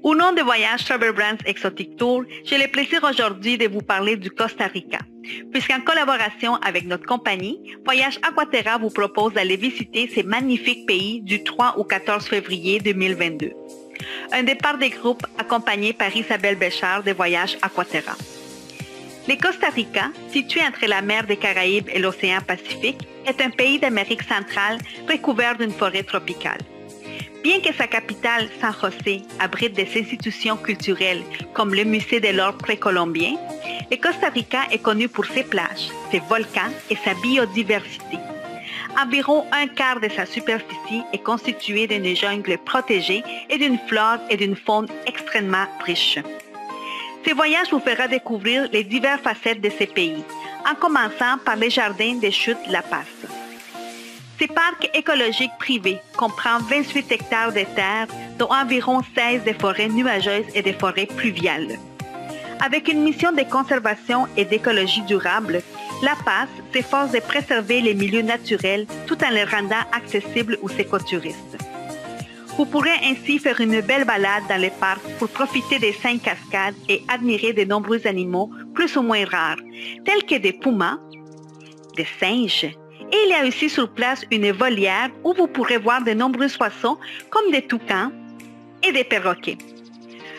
Au nom de Voyage Travel Brands Exotic Tour, j'ai le plaisir aujourd'hui de vous parler du Costa Rica, puisqu'en collaboration avec notre compagnie, Voyage Aquaterra vous propose d'aller visiter ces magnifiques pays du 3 au 14 février 2022. Un départ des groupes accompagné par Isabelle Béchard de Voyage Aquaterra. Le Costa Rica, situé entre la mer des Caraïbes et l'océan Pacifique, est un pays d'Amérique centrale recouvert d'une forêt tropicale. Bien que sa capitale, San José, abrite des institutions culturelles comme le musée de l'or précolombien, le Costa Rica est connu pour ses plages, ses volcans et sa biodiversité. Environ un quart de sa superficie est constituée d'une jungle protégée et d'une flore et d'une faune extrêmement riches. Ce voyage vous fera découvrir les diverses facettes de ces pays, en commençant par les jardins des chutes La Paz. Ce parc écologique privé comprend 28 hectares de terre, dont environ 16 de forêts nuageuses et de forêts pluviales. Avec une mission de conservation et d'écologie durable, La Paz s'efforce de préserver les milieux naturels tout en les rendant accessibles aux écotouristes. Vous pourrez ainsi faire une belle balade dans le parc pour profiter des 5 cascades et admirer de nombreux animaux plus ou moins rares, tels que des pumas, des singes, et il y a aussi sur place une volière où vous pourrez voir de nombreux oiseaux comme des toucans et des perroquets.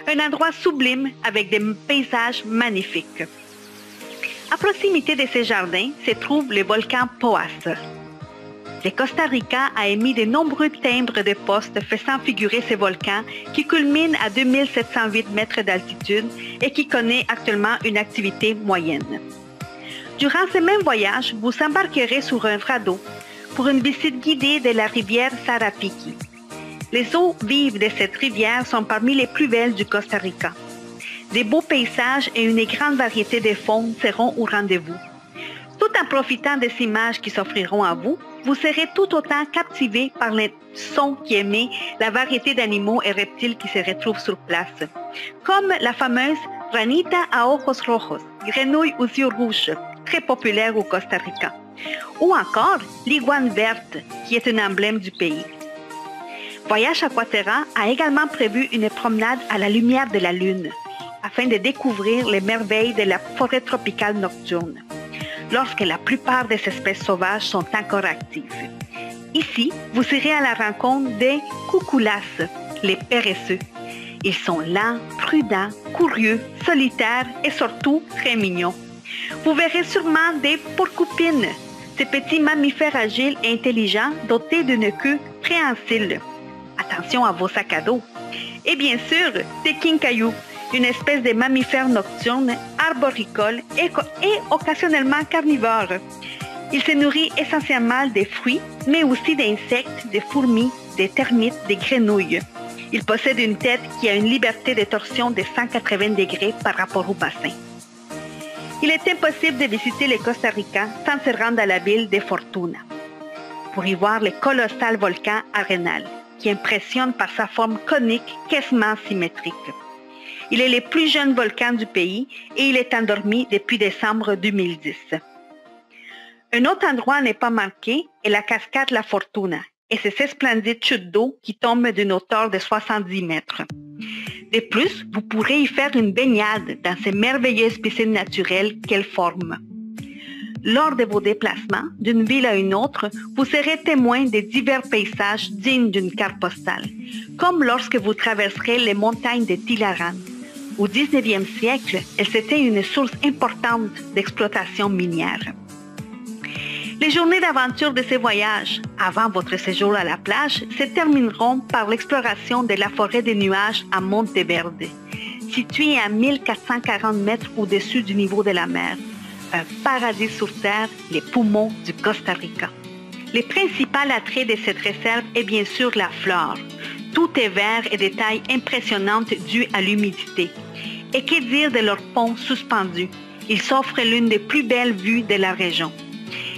Un endroit sublime avec des paysages magnifiques. À proximité de ces jardins se trouve le volcan Poás. Le Costa Rica a émis de nombreux timbres de poste faisant figurer ce volcan qui culmine à 2708 mètres d'altitude et qui connaît actuellement une activité moyenne. Durant ce même voyage, vous embarquerez sur un radeau pour une visite guidée de la rivière Sarapiquí. Les eaux vives de cette rivière sont parmi les plus belles du Costa Rica. Des beaux paysages et une grande variété de faune seront au rendez-vous. Tout en profitant des images qui s'offriront à vous, vous serez tout autant captivé par les sons qui émettent la variété d'animaux et reptiles qui se retrouvent sur place, comme la fameuse ranita a ojos rojos, grenouille aux yeux rouges, très populaire au Costa Rica, ou encore l'iguane verte, qui est un emblème du pays. Voyage Aquaterra a également prévu une promenade à la lumière de la lune, afin de découvrir les merveilles de la forêt tropicale nocturne, lorsque la plupart des espèces sauvages sont encore actives. Ici, vous irez à la rencontre des cuculas, les paresseux. Ils sont lents, prudents, curieux, solitaires et surtout très mignons. Vous verrez sûrement des porcupines, ces petits mammifères agiles et intelligents dotés d'une queue préhensile. Attention à vos sacs à dos. Et bien sûr, des quincayous, une espèce de mammifère nocturne, arboricole et occasionnellement carnivore. Il se nourrit essentiellement des fruits, mais aussi d'insectes, des fourmis, des termites, des grenouilles. Il possède une tête qui a une liberté de torsion de 180 degrés par rapport au bassin. Il est impossible de visiter le Costa Rica sans se rendre à la ville de Fortuna, pour y voir le colossal volcan Arenal, qui impressionne par sa forme conique quasiment symétrique. Il est le plus jeune volcan du pays et il est endormi depuis décembre 2010. Un autre endroit à ne pas manquer est la cascade La Fortuna et c'est ces splendides chutes d'eau qui tombent d'une hauteur de 70 mètres. De plus, vous pourrez y faire une baignade dans ces merveilleuses piscines naturelles qu'elles forment. Lors de vos déplacements d'une ville à une autre, vous serez témoin des divers paysages dignes d'une carte postale, comme lorsque vous traverserez les montagnes de Tilarán. Au 19e siècle, elles étaient une source importante d'exploitation minière. Les journées d'aventure de ces voyages, avant votre séjour à la plage, se termineront par l'exploration de la forêt des nuages à Monteverde, située à 1440 mètres au-dessus du niveau de la mer. Un paradis sur terre, les poumons du Costa Rica. Le principal attrait de cette réserve est bien sûr la flore. Tout est vert et de taille impressionnante due à l'humidité. Et que dire de leurs ponts suspendus? Ils s'offrent l'une des plus belles vues de la région.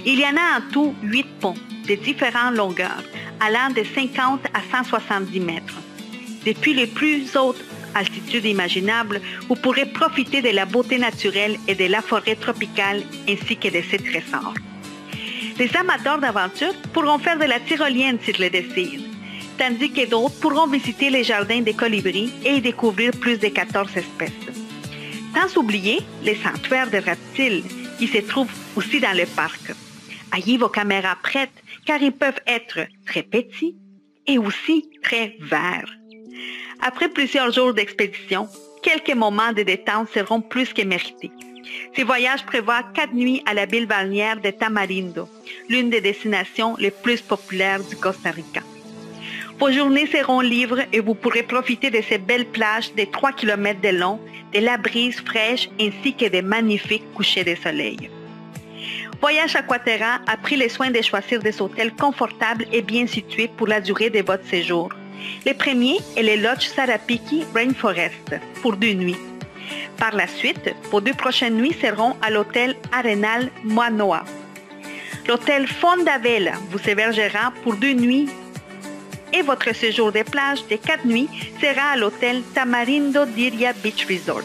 Il y en a en tout 8 ponts de différentes longueurs, allant de 50 à 170 mètres. Depuis les plus hautes altitudes imaginables, vous pourrez profiter de la beauté naturelle et de la forêt tropicale ainsi que de ses trésors. Les amateurs d'aventure pourront faire de la tyrolienne s'ils le désirent. tandis que d'autres pourront visiter les jardins des colibris et y découvrir plus de 14 espèces. Sans oublier les sanctuaires de reptiles qui se trouvent aussi dans le parc. Ayez vos caméras prêtes car ils peuvent être très petits et aussi très verts. Après plusieurs jours d'expédition, quelques moments de détente seront plus que mérités. Ces voyages prévoient 4 nuits à la ville balnéaire de Tamarindo, l'une des destinations les plus populaires du Costa Rica. Vos journées seront libres et vous pourrez profiter de ces belles plages de 3 km de long, de la brise fraîche ainsi que des magnifiques couchers de soleil. Voyage Aquaterra a pris le soin de choisir des hôtels confortables et bien situés pour la durée de votre séjour. Le premier est le Lodge Sarapiki Rainforest pour 2 nuits. Par la suite, vos 2 prochaines nuits seront à l'hôtel Arenal Moanoa. L'hôtel Fondavela vous hébergera pour 2 nuits et votre séjour de plage de 4 nuits sera à l'hôtel Tamarindo Diria Beach Resort.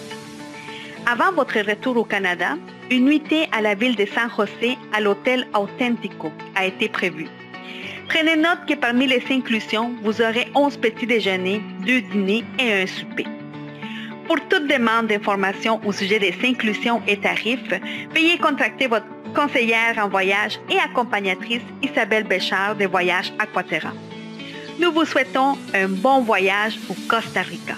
Avant votre retour au Canada, une nuitée à la ville de San José à l'hôtel Authentico a été prévue. Prenez note que parmi les inclusions, vous aurez 11 petits déjeuners, 2 dîners et un souper. Pour toute demande d'informations au sujet des inclusions et tarifs, veuillez contacter votre conseillère en voyage et accompagnatrice Isabelle Béchard de Voyage Aquaterra. Nous vous souhaitons un bon voyage au Costa Rica.